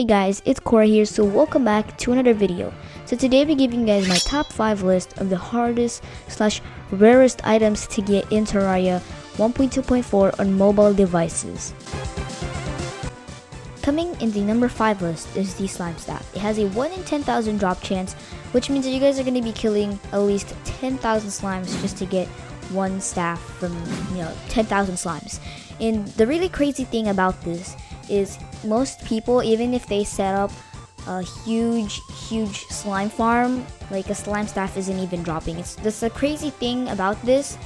Hey guys, it's Korqofficial here, so welcome back to another video. So today we're giving you guys my top 5 list of the hardest / rarest items to get in Terraria 1.2.4 on mobile devices. Coming in the number 5 list is the slime staff. It has a 1 in 10,000 drop chance, which means that you guys are going to be killing at least 10,000 slimes just to get one staff from 10,000 slimes. And the really crazy thing about this is most people, even if they set up a huge slime farm, like a slime staff isn't even dropping. That's the crazy thing about this.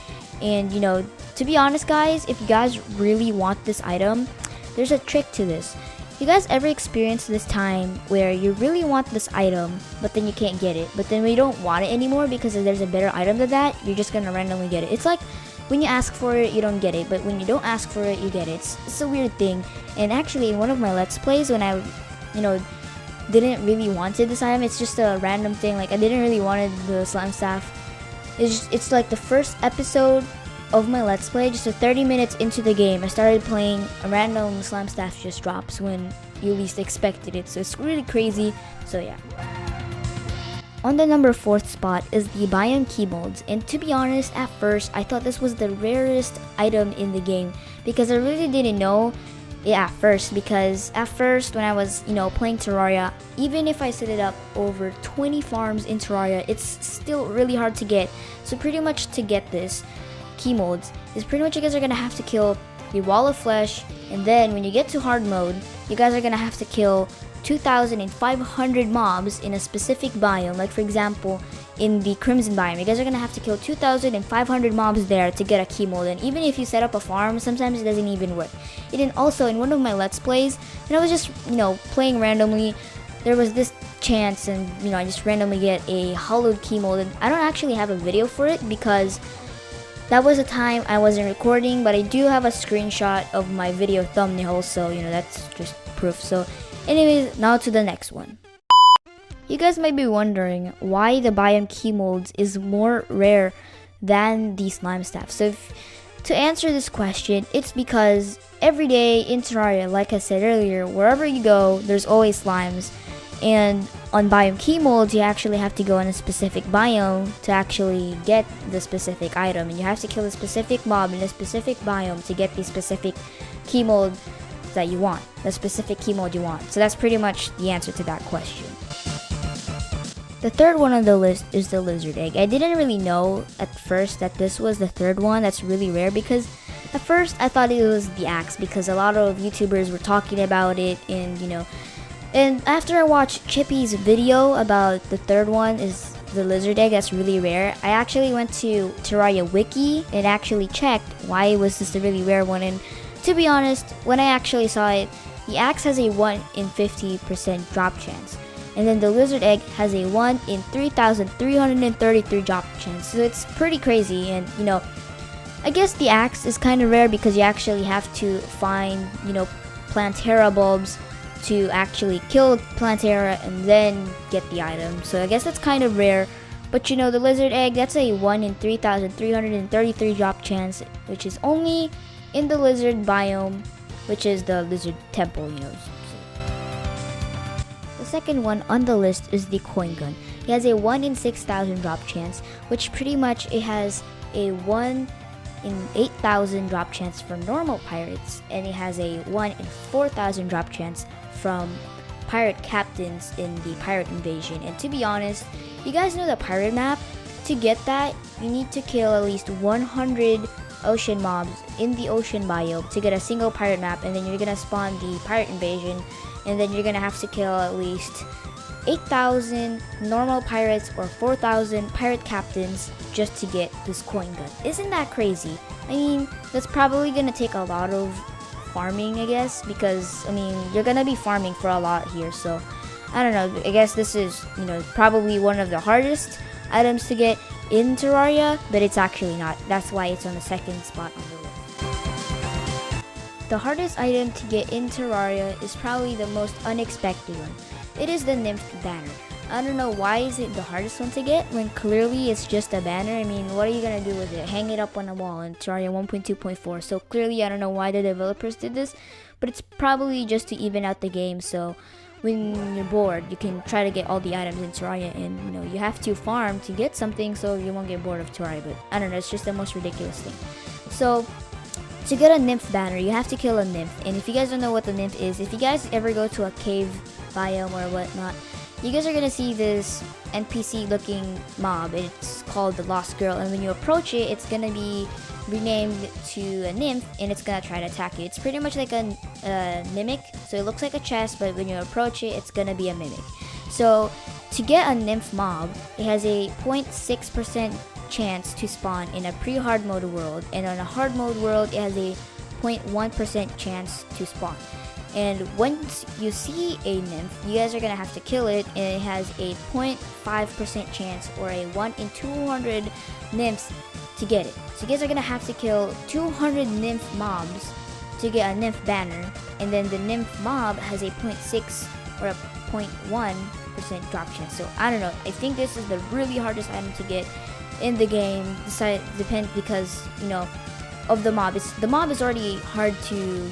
And to be honest guys, if you guys really want this item, there's a trick to this. You guys ever experienced this time where you really want this item but then you can't get it, but then when you don't want it anymore because there's a better item than that, you're just gonna randomly get it? It's like when you ask for it, you don't get it, but when you don't ask for it, you get it. It's a weird thing. And actually, in one of my Let's Plays, when I, didn't really wanted this item, it's just a random thing. Like I didn't really wanted the slime staff. It's like the first episode of my Let's Play, just 30 minutes into the game, I started playing. A random slime staff just drops when you least expected it. So it's really crazy. So yeah. On the number 4th spot is the biome key molds, and to be honest, at first I thought this was the rarest item in the game because I really didn't know it at first. Because at first when I was playing Terraria, even if I set it up over 20 farms in Terraria, it's still really hard to get. So pretty much to get this key molds is pretty much you guys are gonna have to kill the wall of flesh, and then when you get to hard mode, you guys are gonna have to kill 2,500 mobs in a specific biome. Like for example, in the Crimson biome, you guys are gonna have to kill 2,500 mobs there to get a key mold. And even if you set up a farm, sometimes it doesn't even work. And then also in one of my Let's Plays, and I was just playing randomly, there was this chance, and I just randomly get a hollowed key mold. And I don't actually have a video for it because that was a time I wasn't recording, but I do have a screenshot of my video thumbnail, so that's just proof. So anyways, now to the next one. You guys might be wondering why the biome key molds is more rare than the slime staff. So to answer this question, it's because every day in Terraria, like I said earlier, wherever you go, there's always slimes. And on biome key molds, you actually have to go in a specific biome to actually get the specific item. And you have to kill a specific mob in a specific biome to get the specific key mold that you want, the specific key mold you want. So that's pretty much the answer to that question. The third one on the list is the lizard egg. I didn't really know at first that this was the third one that's really rare, because at first I thought it was the axe because a lot of YouTubers were talking about it, and after I watched Chippy's video about the third one is the lizard egg that's really rare, I actually went to Terraria Wiki and actually checked why was this a really rare one. And to be honest, when I actually saw it, the axe has a 1 in 50% drop chance, and then the lizard egg has a 1 in 3,333 drop chance. So it's pretty crazy. And I guess the axe is kind of rare because you actually have to find Plantera bulbs to actually kill Plantera and then get the item. So I guess that's kind of rare. But the lizard egg, that's a 1 in 3,333 drop chance, which is only in the lizard biome, which is the lizard temple. The second one on the list is the coin gun. It has a 1 in 6,000 drop chance, which pretty much it has a 1 in 8,000 drop chance from normal pirates, and it has a 1 in 4,000 drop chance from pirate captains in the pirate invasion. And to be honest, you guys know the pirate map. To get that, you need to kill at least 100 ocean mobs in the ocean biome to get a single pirate map, and then you're gonna spawn the pirate invasion, and then you're gonna have to kill at least 8,000 normal pirates or 4,000 pirate captains just to get this coin gun. Isn't that crazy? I mean, that's probably gonna take a lot of farming, I guess, because you're gonna be farming for a lot here. So I don't know, I guess this is probably one of the hardest items to get in Terraria, but it's actually not. That's why it's on the second spot on the list. The hardest item to get in Terraria is probably the most unexpected one. It is the Nymph Banner. I don't know why is it the hardest one to get when clearly it's just a banner. I mean, what are you gonna do with it? Hang it up on a wall in Terraria 1.2.4. So clearly I don't know why the developers did this, but it's probably just to even out the game. So when you're bored, you can try to get all the items in Terraria, and you know you have to farm to get something so you won't get bored of Terraria. But I don't know, it's just the most ridiculous thing. So to get a Nymph Banner, you have to kill a Nymph. And if you guys don't know what the Nymph is, if you guys ever go to a cave biome or whatnot, you guys are gonna see this NPC looking mob. It's called the Lost Girl, and when you approach it, it's gonna be renamed to a nymph, and it's gonna try to attack you. It's pretty much like a mimic, so it looks like a chest, but when you approach it, it's gonna be a mimic. So to get a nymph mob, it has a 0.6% chance to spawn in a pre-hard mode world, and on a hard mode world, it has a 0.1% chance to spawn. And once you see a nymph, you guys are gonna have to kill it, and it has a 0.5% chance, or a 1 in 200 nymphs to get it. So you guys are gonna have to kill 200 nymph mobs to get a nymph banner, and then the nymph mob has a 0.6 or a 0.1% drop chance. So I don't know. I think this is the really hardest item to get in the game. Because you know of the mob. The mob is already hard to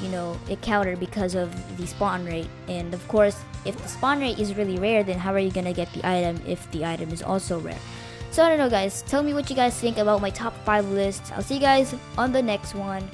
encounter because of the spawn rate, and of course, if the spawn rate is really rare, then how are you gonna get the item if the item is also rare? So I don't know, guys. Tell me what you guys think about my top 5 list. I'll see you guys on the next one.